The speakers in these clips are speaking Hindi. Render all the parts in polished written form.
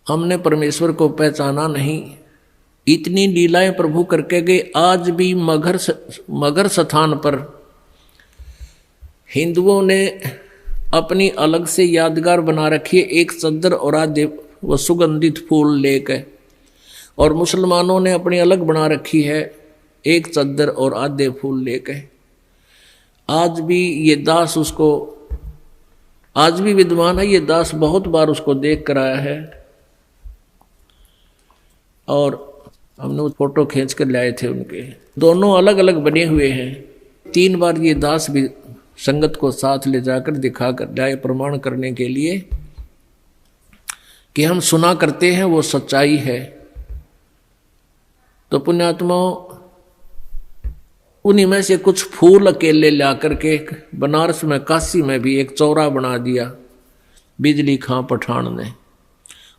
हमने परमेश्वर को पहचाना नहीं। इतनी लीलाएं प्रभु करके गए। आज भी मगर स्थान पर हिंदुओं ने अपनी अलग से यादगार बना रखी है, एक चद्दर और आधे वो सुगंधित फूल लेकर, और मुसलमानों ने अपनी अलग बना रखी है, एक चद्दर और आधे फूल लेकर। आज भी ये दास उसको, आज भी विद्वान है ये दास, बहुत बार उसको देख कर आया है, और हमने वो फोटो खींच कर लाए थे उनके। दोनों अलग अलग बने हुए हैं। 3 बार ये दास भी संगत को साथ ले जाकर दिखा कर लाए, प्रमाण करने के लिए कि हम सुना करते हैं वो सच्चाई है। तो पुण्यात्माओं, उन्हीं में से कुछ फूल अकेले ला करके बनारस में, काशी में भी एक चौरा बना दिया बिजली खां पठान ने,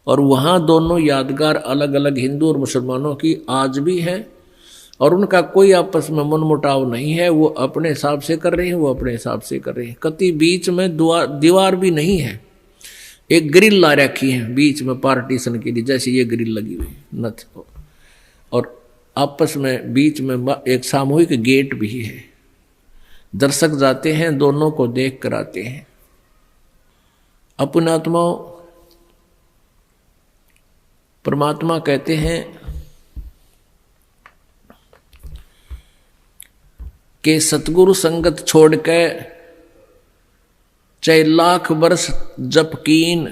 और वहाँ दोनों यादगार अलग अलग हिंदू और मुसलमानों की आज भी है, और उनका कोई आपस में मनमुटाव नहीं है। वो अपने हिसाब से कर रहे हैं, वो अपने हिसाब से कर रहे हैं। कति बीच में दीवार भी नहीं है, एक ग्रिल ला रखी है बीच में पार्टीशन के लिए, जैसे ये ग्रिल लगी हुई नथ, और आपस में बीच में एक सामूहिक गेट भी है। दर्शक जाते हैं, दोनों को देख कर आते हैं। अपनात्माओं, परमात्मा कहते हैं कि सतगुरु संगत छोड़ के चाहे लाख वर्ष जप कीन,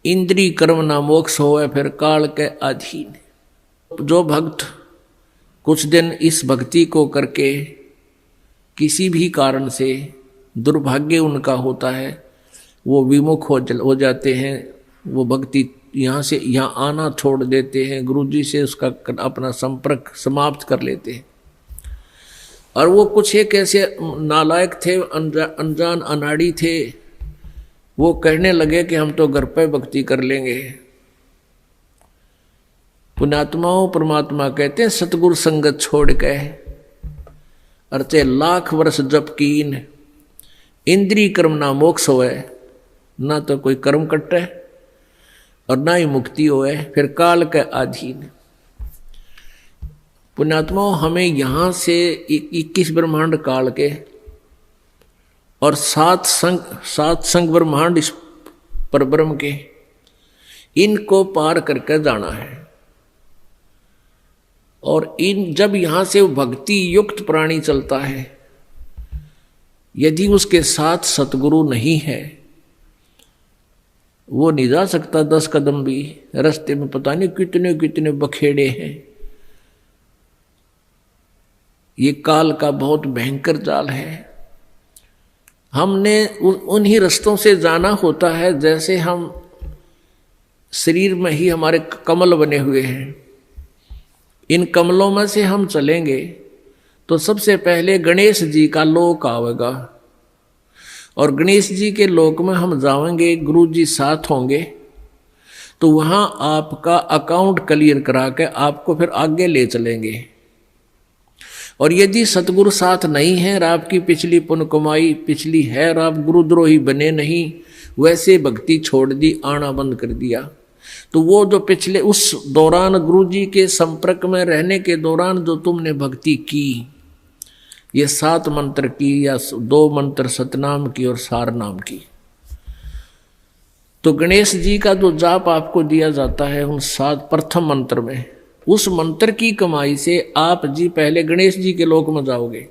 इंद्री कर्म ना मोक्ष होए फिर काल के अधीन। जो भक्त कुछ दिन इस भक्ति को करके किसी भी कारण से दुर्भाग्य उनका होता है, वो विमुख हो जाते हैं, वो भक्ति यहाँ से यहाँ आना छोड़ देते हैं, गुरु जी से उसका अपना संपर्क समाप्त कर लेते हैं। और वो कुछ एक ऐसे नालायक थे, अनजान अनाड़ी थे, वो कहने लगे कि हम तो घर पे भक्ति कर लेंगे। पुण्यात्माओं, परमात्मा कहते हैं सतगुरु संगत छोड़ के अर्चे लाख वर्ष जप कीन, इंद्री कर्म ना मोक्ष होए, ना तो कोई कर्म कटे और ना ही मुक्ति होए, फिर काल के अधीन। पुण्यात्माओं, हमें यहाँ से 21 ब्रह्मांड काल के और 7 संग ब्रह्मांड इस परब्रह्म के, इनको पार करके जाना है। और जब यहाँ से भक्ति युक्त प्राणी चलता है, यदि उसके साथ सतगुरु नहीं है, वो नहीं जा सकता 10 कदम भी। रास्ते में पता नहीं कितने कितने बखेड़े हैं। ये काल का बहुत भयंकर जाल है। हमने उन्हीं रास्तों से जाना होता है, जैसे हम शरीर में ही हमारे कमल बने हुए हैं। इन कमलों में से हम चलेंगे तो सबसे पहले गणेश जी का लोक आवेगा, और गणेश जी के लोक में हम जाएंगे, गुरु जी साथ होंगे, तो वहाँ आपका अकाउंट क्लियर करा के आपको फिर आगे ले चलेंगे। और यदि सतगुरु साथ नहीं है और आपकी पिछली पुण्य कमाई पिछली है और आप गुरुद्रोही बने नहीं, वैसे भक्ति छोड़ दी, आना बंद कर दिया, तो वो जो पिछले उस दौरान गुरु जी के संपर्क में रहने के दौरान जो तुमने भक्ति की, ये 7 मंत्र की या 2 मंत्र सतनाम की और सार नाम की, तो गणेश जी का जो जाप आपको दिया जाता है उन 7 प्रथम मंत्र में, उस मंत्र की कमाई से आप जी पहले गणेश जी के लोक में जाओगे।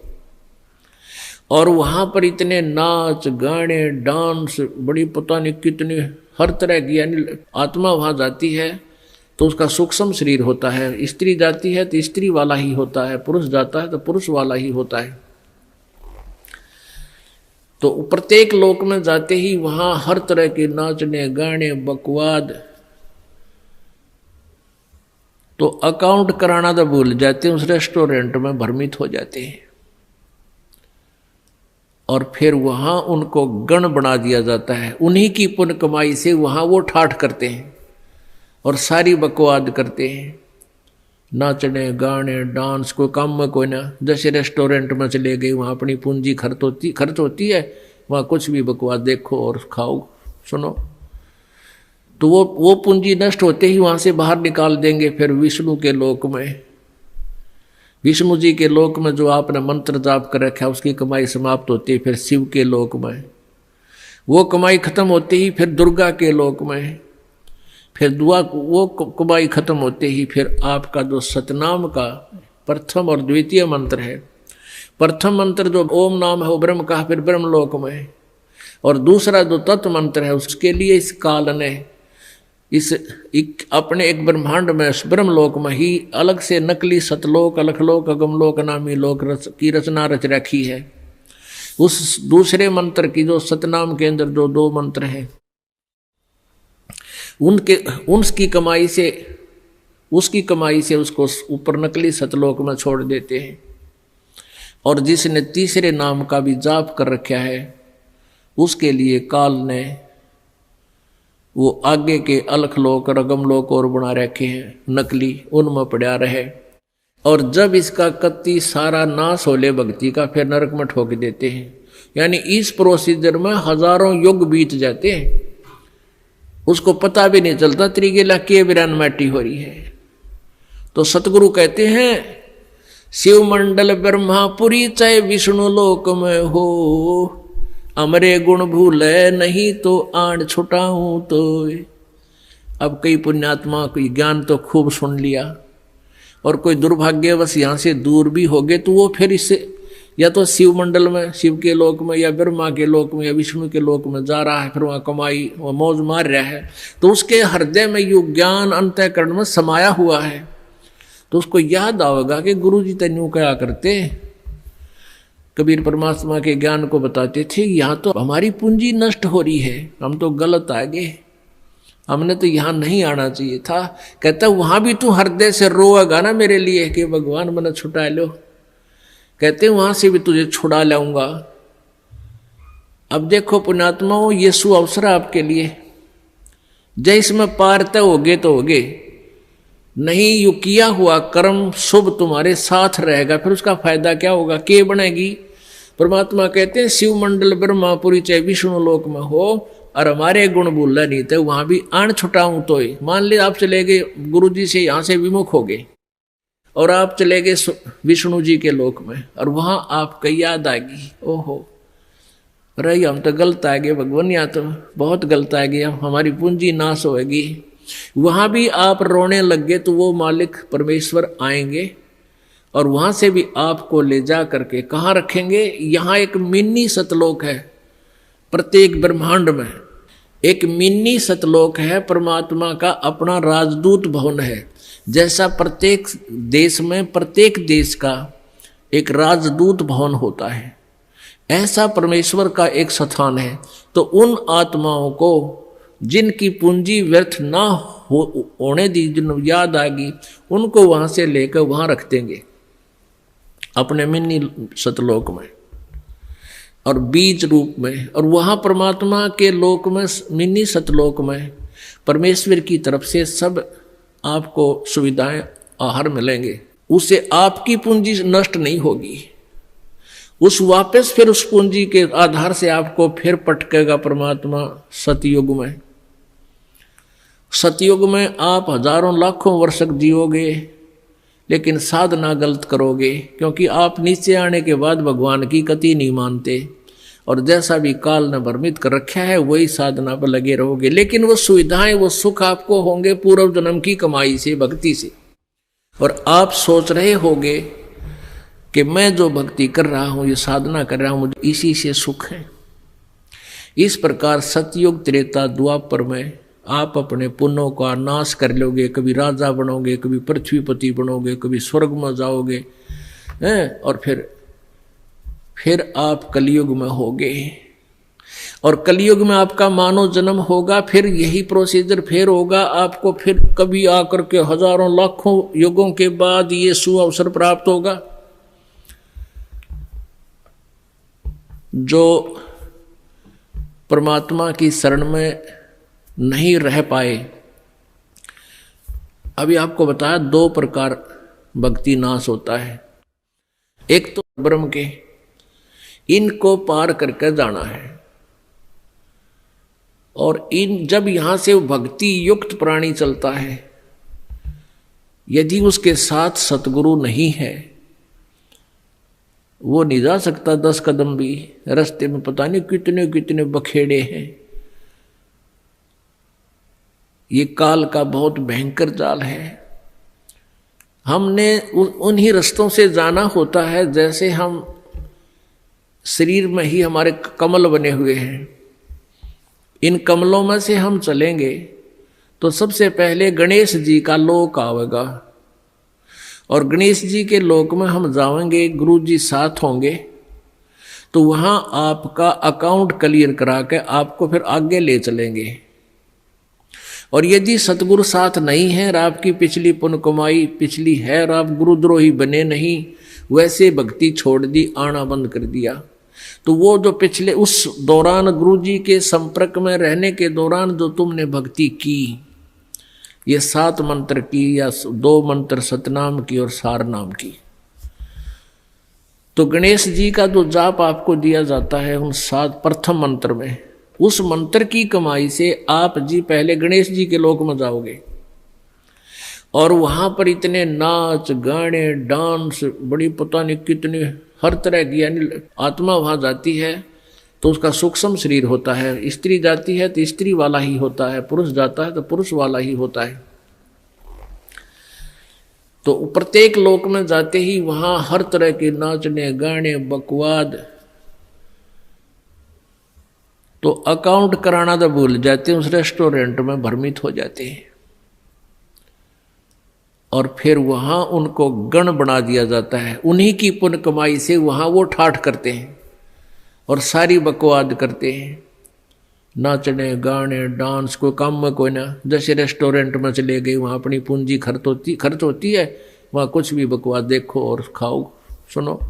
और वहां पर इतने नाच गाने डांस, बड़ी पता नहीं कितने हर तरह की, यानी आत्मा वहां जाती है तो उसका सूक्ष्म शरीर होता है, स्त्री जाती है तो स्त्री वाला ही होता है, पुरुष जाता है तो पुरुष वाला ही होता है। तो प्रत्येक लोक में जाते ही वहां हर तरह के नाचने गाने बकवाद, तो अकाउंट कराना तो भूल जाते हैं, उस रेस्टोरेंट में भ्रमित हो जाते हैं। और फिर वहां उनको गण बना दिया जाता है, उन्हीं की पुण्य कमाई से वहां वो ठाठ करते हैं और सारी बकवाद करते हैं, नाचने गाने डांस, कोई काम में कोई ना, जैसे रेस्टोरेंट में चले गए वहां अपनी पूंजी खर्च होती है, वहां कुछ भी बकवाद देखो और खाओ सुनो। तो वो पूंजी नष्ट होते ही वहां से बाहर निकाल देंगे। फिर विष्णु के लोक में, विष्णु जी के लोक में जो आपने मंत्र जाप कर रखा है उसकी कमाई समाप्त होती है। फिर शिव के लोक में वो कमाई खत्म होते ही फिर दुर्गा के लोक में, फिर वो कमाई खत्म होते ही फिर आपका जो सतनाम का प्रथम और द्वितीय मंत्र है, प्रथम मंत्र जो ओम नाम है वो ब्रह्म का, फिर ब्रह्मलोक में, और दूसरा जो तत्व मंत्र है उसके लिए इस काल ने अपने एक ब्रह्मांड में ब्रह्मलोक में ही अलग से नकली सतलोक, अलखलोक, अगमलोक नामी लोक की रचना रच रखी है। उस दूसरे मंत्र की जो सतनाम के अंदर जो 2 मंत्र हैं उसकी कमाई से उसको ऊपर नकली सतलोक में छोड़ देते हैं। और जिसने तीसरे नाम का भी जाप कर रखा है उसके लिए काल ने वो आगे के अलखलोक और अगमलोक और बना रखे हैं नकली, उनमें पड़ा रहे। और जब इसका कत्ती सारा नाश होले भक्ति का, फिर नरक में ठोक देते हैं। यानी इस प्रोसीजर में हजारों युग बीत जाते हैं, उसको पता भी नहीं चलता त्रिगेला के विरानमाटी हो रही है। तो सतगुरु कहते हैं शिव मंडल ब्रह्मापुरी चाहे विष्णु लोक में हो, अमरे गुण भूले नहीं तो आड़ छुटाऊं तो। अब कई पुण्यात्मा कोई ज्ञान तो खूब सुन लिया और कोई दुर्भाग्यवश यहाँ से दूर भी हो गए, तो वो फिर इससे या तो शिव मंडल में, शिव के लोक में, या ब्रह्मा के लोक में, या विष्णु के लोक में जा रहा है, फिर वहाँ कमाई वह मौज मार रहा है। तो उसके हृदय में यो ज्ञान अंतःकरण में समाया हुआ है, तो उसको याद आएगा कि गुरु जी तेन्यू क्या करते। कबीर परमात्मा के ज्ञान को बताते थे, यहाँ तो हमारी पूंजी नष्ट हो रही है, हम तो गलत आ गए, हमने तो यहाँ नहीं आना चाहिए था। कहता वहां भी तू हृदय से रोएगा ना मेरे लिए कि भगवान मैंने छुटा लो, कहते वहां से भी तुझे छुड़ा लाऊंगा। अब देखो पुण्यात्माओं, ये सु अवसर आपके लिए, जय इसमें पार तय होगे तो होगे, नहीं यू किया हुआ कर्म शुभ तुम्हारे साथ रहेगा, फिर उसका फायदा क्या होगा, के बनेगी। परमात्मा कहते हैं शिव मंडल ब्रह्मापुरी चाहे विष्णु लोक में हो और हमारे गुण भूलना नहीं थे, वहां भी आण छुटाऊं तो ही। मान ली आप चले गए गुरु जी से, यहां से विमुख हो गए और आप चले गए विष्णु जी के लोक में, और वहां आपको याद आ गई, ओहो रही हम तो गलत आ गए भगवान, यहाँ तो बहुत गलत आ गया, हमारी पूंजी नाश होगी। वहां भी आप रोने लग गए तो वो मालिक परमेश्वर आएंगे और वहां से भी आपको ले जा करके कहाँ रखेंगे। यहाँ एक मिनी सतलोक है, प्रत्येक ब्रह्मांड में एक मिनी सतलोक है, परमात्मा का अपना राजदूत भवन है। जैसा प्रत्येक देश में प्रत्येक देश का एक राजदूत भवन होता है, ऐसा परमेश्वर का एक स्थान है। तो उन आत्माओं को जिनकी पूंजी व्यर्थ ना होने दी, जिन याद आ गई, उनको वहां से लेकर वहां रख देंगे अपने मिनी सतलोक में और बीज रूप में। और वहां परमात्मा के लोक में, मिनी सतलोक में परमेश्वर की तरफ से सब आपको सुविधाएं आहार मिलेंगे, उससे आपकी पूंजी नष्ट नहीं होगी। उस वापस फिर उस पूंजी के आधार से आपको फिर पटकेगा परमात्मा सतयुग में। सतयुग में आप हजारों लाखों वर्ष जियोगे, लेकिन साधना गलत करोगे, क्योंकि आप नीचे आने के बाद भगवान की कति नहीं मानते और जैसा भी काल ने भ्रमित कर रखा है वही साधना पर लगे रहोगे। लेकिन वो सुविधाएं, वो सुख आपको होंगे पूर्व जन्म की कमाई से, भक्ति से। और आप सोच रहे होगे कि मैं जो भक्ति कर रहा हूं, ये साधना कर रहा हूं, मुझे इसी से सुख है। इस प्रकार सतयुग त्रेता द्वापर में आप अपने पुण्यों का नाश कर लोगे, कभी राजा बनोगे, कभी पृथ्वीपति बनोगे, कभी स्वर्ग में जाओगे, और फिर आप कलयुग में होगे। और कलयुग में आपका मानव जन्म होगा, फिर यही प्रोसीजर फिर होगा आपको, फिर कभी आकर के हजारों लाखों युगों के बाद ये सुअवसर प्राप्त होगा। जो परमात्मा की शरण में नहीं रह पाए, अभी आपको बताया 2 प्रकार भक्ति नाश होता है। एक तो ब्रह्म के, इनको पार करके जाना है, और इन जब यहां से भक्ति युक्त प्राणी चलता है, यदि उसके साथ सतगुरु नहीं है, वो नहीं जा सकता 10 कदम भी। रास्ते में पता नहीं कितने कितने बखेड़े हैं। ये काल का बहुत भयंकर जाल है। हमने उन्हीं रास्तों से जाना होता है, जैसे हम शरीर में ही हमारे कमल बने हुए हैं। इन कमलों में से हम चलेंगे तो सबसे पहले गणेश जी का लोक आवेगा, और गणेश जी के लोक में हम जाएंगे, गुरु जी साथ होंगे, तो वहां आपका अकाउंट क्लियर करा के आपको फिर आगे ले चलेंगे। और यदि सतगुरु साथ नहीं है और आपकी पिछली पुण्य कमाई पिछली है और आप गुरुद्रोही बने नहीं, वैसे भक्ति छोड़ दी, आना बंद कर दिया, तो वो जो पिछले उस दौरान गुरु जी के संपर्क में रहने के दौरान जो तुमने भक्ति की, ये 7 मंत्र की या 2 मंत्र सतनाम की और सार नाम की, तो गणेश जी का जो जाप आपको दिया जाता है उन 7 प्रथम मंत्र में, उस मंत्र की कमाई से आप जी पहले गणेश जी के लोक में जाओगे। और वहां पर इतने नाच गाने डांस, बड़ी पता नहीं कितने हर तरह की, यानी आत्मा वहां जाती है तो उसका सूक्ष्म शरीर होता है, स्त्री जाती है तो स्त्री वाला ही होता है, पुरुष जाता है तो पुरुष वाला ही होता है। तो प्रत्येक लोक में जाते ही वहां हर तरह के नाचने गाने बकवाद, तो अकाउंट कराना तो भूल जाते हैं, उस रेस्टोरेंट में भ्रमित हो जाते हैं। और फिर वहां उनको गण बना दिया जाता है, उन्हीं की पुण्य कमाई से वहां वो ठाठ करते हैं और सारी बकवाद करते हैं, नाचने गाने डांस, कोई काम में कोई ना। जैसे रेस्टोरेंट में चले गए, वहां अपनी पूंजी खर्च होती है, वहां कुछ भी बकवाद देखो और खाओ सुनो,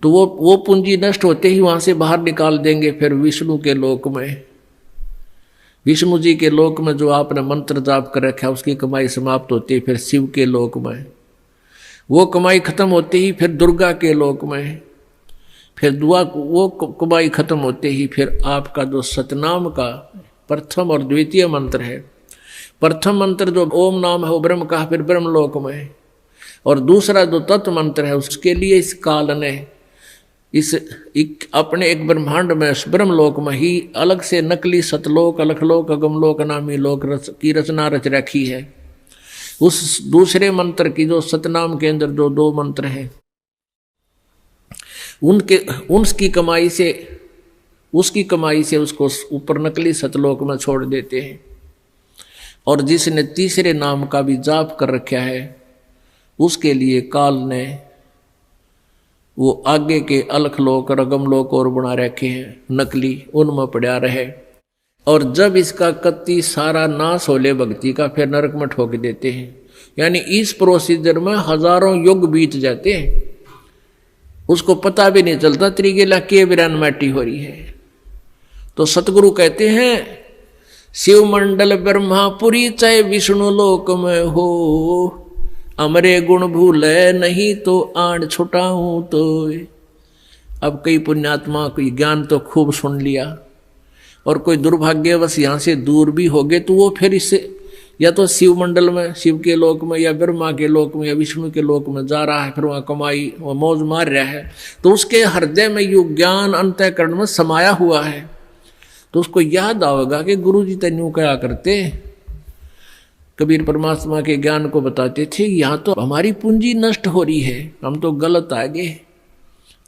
तो वो पूंजी नष्ट होते ही वहां से बाहर निकाल देंगे। फिर विष्णु के लोक में, विष्णु जी के लोक में जो आपने मंत्र जाप कर रखा है उसकी कमाई समाप्त होती है। फिर शिव के लोक में वो कमाई खत्म होते ही फिर दुर्गा के लोक में, फिर वो कमाई खत्म होते ही फिर आपका जो सतनाम का प्रथम और द्वितीय मंत्र है, प्रथम मंत्र जो ओम नाम है वो ब्रह्म का, फिर ब्रह्म लोक में, और दूसरा जो तत्व मंत्र है उसके लिए इस काल ने अपने एक ब्रह्मांड में ब्रह्मलोक में ही अलग से नकली सतलोक अलखलोक अगमलोक अनामी लोक की रचना रच रखी है। उस दूसरे मंत्र की जो सतनाम के अंदर जो 2 मंत्र हैं उसकी कमाई से उसको ऊपर नकली सतलोक में छोड़ देते हैं। और जिसने तीसरे नाम का भी जाप कर रखा है उसके लिए काल ने वो आगे के अलखलोक रगमलोक और बना रखे हैं नकली, उनमें पड़ा रहे। और जब इसका कत्ती सारा नाश होले भक्ति का, फिर नरक में ठोक देते हैं। यानी इस प्रोसीजर में हजारों युग बीत जाते हैं, उसको पता भी नहीं चलता त्रिगेला के बिरान माटी हो रही है। तो सतगुरु कहते हैं शिव मंडल ब्रह्मापुरी चाहे विष्णु लोक में हो, अमरे गुण भूले नहीं तो आड़ छुटाऊं तो। अब कई पुण्यात्मा कोई ज्ञान तो खूब सुन लिया और कोई दुर्भाग्यवश यहाँ से दूर भी हो गए, तो वो फिर इससे या तो शिव मंडल में, शिव के लोक में, या ब्रह्मा के लोक में, या विष्णु के लोक में जा रहा है, फिर वहाँ कमाई वहाँ मौज मार रहा है। तो उसके हृदय में यो ज्ञान अंतःकरण में समाया हुआ है, तो उसको याद आएगा कि गुरु जी तेन्यू क्या करते। कबीर परमात्मा के ज्ञान को बताते थे, यहाँ तो हमारी पूंजी नष्ट हो रही है, हम तो गलत आ गए,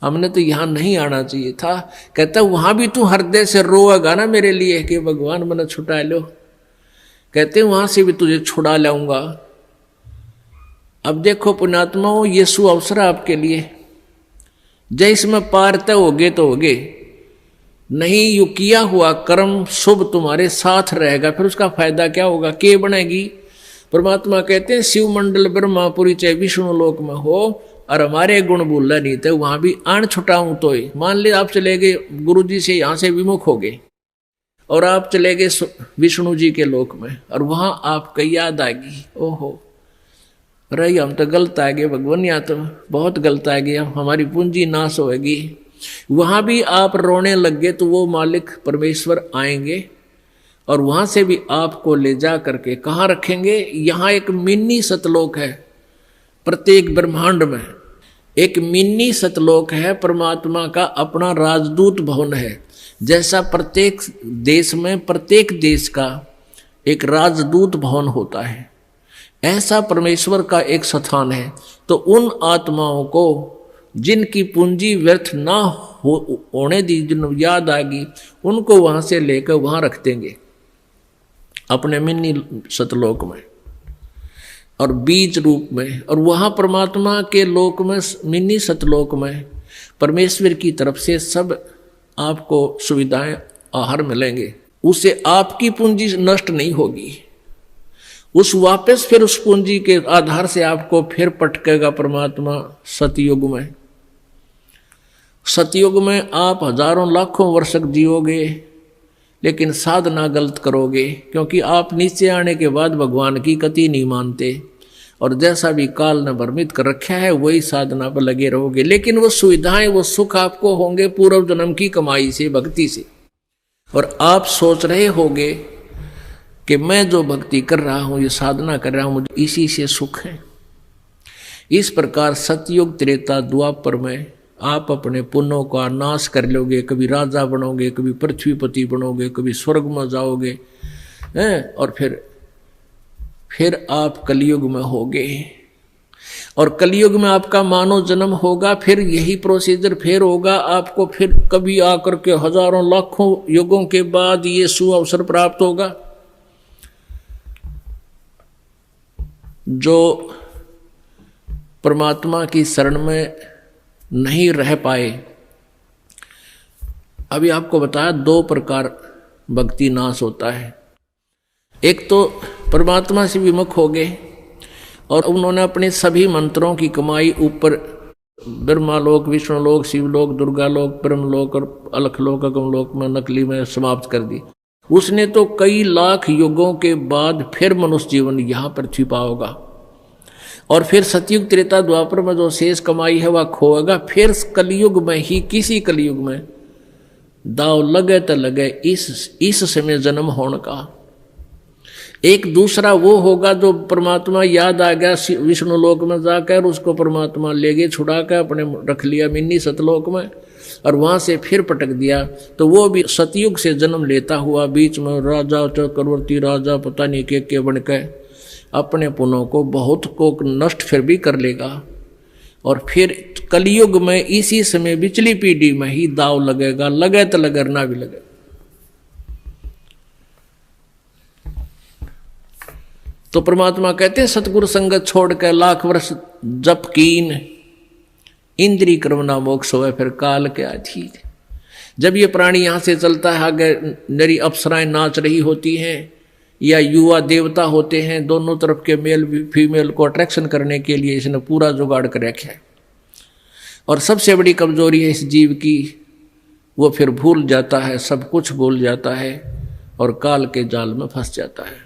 हमने तो यहाँ नहीं आना चाहिए था। कहता वहां भी तू हृदय से रोएगा ना मेरे लिए कि भगवान मैंने छुटा लो, कहते वहां से भी तुझे छुड़ा लाऊंगा। अब देखो पुण्यात्माओं, ये सु अवसर आपके लिए, जय इसमें पार तय होगे तो होगे, नहीं यू किया हुआ कर्म शुभ तुम्हारे साथ रहेगा, फिर उसका फायदा क्या होगा, के बनेगी। परमात्मा कहते हैं शिव मंडल ब्रह्मापुरी चाहे विष्णु लोक में हो और हमारे गुण भूलना नहीं थे, वहां भी आण छुटाऊं तो ही। मान ले आप चले गए गुरु जी से, यहां से विमुख हो गए और आप चले गए विष्णु जी के लोक में, और वहां आपको याद आएगी, ओहो रही हम तो गलत आ गए भगवान, यहाँ तो बहुत गलत आ गया, हमारी पूंजी नाश होगी। वहां भी आप रोने लग गए तो वो मालिक परमेश्वर आएंगे और वहां से भी आपको ले जा करके कहाँ रखेंगे? यहाँ एक मिनी सतलोक है, प्रत्येक ब्रह्मांड में एक मिनी सतलोक है, परमात्मा का अपना राजदूत भवन है। जैसा प्रत्येक देश में प्रत्येक देश का एक राजदूत भवन होता है, ऐसा परमेश्वर का एक स्थान है। तो उन आत्माओं को जिनकी पूंजी व्यर्थ ना होने दी, जिन याद आएगी, उनको वहां से लेकर वहां रख देंगे अपने मिनी सतलोक में और बीज रूप में। और वहां परमात्मा के लोक में, मिनी सतलोक में परमेश्वर की तरफ से सब आपको सुविधाएं आहार मिलेंगे। उससे आपकी पूंजी नष्ट नहीं होगी। उस वापस फिर उस पूंजी के आधार से आपको फिर पटकेगा परमात्मा सतयुग में। सतयुग में आप हजारों लाखों वर्ष जियोगे, लेकिन साधना गलत करोगे, क्योंकि आप नीचे आने के बाद भगवान की कति नहीं मानते और जैसा भी काल ने भ्रमित कर रखा है वही साधना पर लगे रहोगे। लेकिन वो सुविधाएं, वो सुख आपको होंगे पूर्व जन्म की कमाई से, भक्ति से। और आप सोच रहे होगे कि मैं जो भक्ति कर रहा हूं, ये साधना कर रहा हूं, मुझे इसी से सुख है। इस प्रकार सतयुग त्रेता द्वापर में आप अपने पुण्यों का नाश कर लोगे। कभी राजा बनोगे, कभी पृथ्वीपति बनोगे, कभी स्वर्ग में जाओगे हैं, और फिर आप कलयुग में होगे। और कलयुग में आपका मानव जन्म होगा, फिर यही प्रोसीजर फिर होगा आपको। फिर कभी आकर के हजारों लाखों युगों के बाद ये सुअवसर प्राप्त होगा। जो परमात्मा की शरण में नहीं रह पाए, अभी आपको बताया 2 प्रकार भक्ति नाश होता है। एक तो परमात्मा से विमुख हो गए और उन्होंने अपने सभी मंत्रों की कमाई ऊपर ब्रह्मालोक, विष्णुलोक, शिवलोक, दुर्गालोक, ब्रह्मलोक और अलखलोक, अगमलोक में, नकली में समाप्त कर दी। उसने तो कई लाख युगों के बाद फिर मनुष्य जीवन यहाँ पृथ्वी पाओगा और फिर सतयुग त्रेता द्वापर में जो शेष कमाई है वह खोएगा। फिर कलयुग में ही, किसी कलयुग में दाव लगे तो लगे इस समय जन्म होने का। एक दूसरा वो होगा जो परमात्मा याद आ गया विष्णु लोक में जाकर, उसको परमात्मा ले गए छुड़ा कर, अपने रख लिया मिनी सतलोक में और वहां से फिर पटक दिया। तो वो भी सतयुग से जन्म लेता हुआ बीच में राजा, चक्रवर्ती राजा, पता नहीं के बन के अपने पुण्यों को बहुत को नष्ट फिर भी कर लेगा। और फिर कलयुग में इसी समय बिचली पीढ़ी में ही दाव लगेगा, लगे तो लगे, ना भी लगे। तो परमात्मा कहते हैं सतगुरु संगत छोड़ कर लाख वर्ष जप कीन, इंद्री क्रमना मोक्ष होए फिर काल के अधीन। जब ये प्राणी यहाँ से चलता है, आगे नरी अप्सराएं नाच रही होती हैं या युवा देवता होते हैं, दोनों तरफ के मेल फीमेल को अट्रैक्शन करने के लिए इसने पूरा जुगाड़ कर रखा है। और सबसे बड़ी कमजोरी है इस जीव की, वो फिर भूल जाता है, सब कुछ भूल जाता है और काल के जाल में फंस जाता है।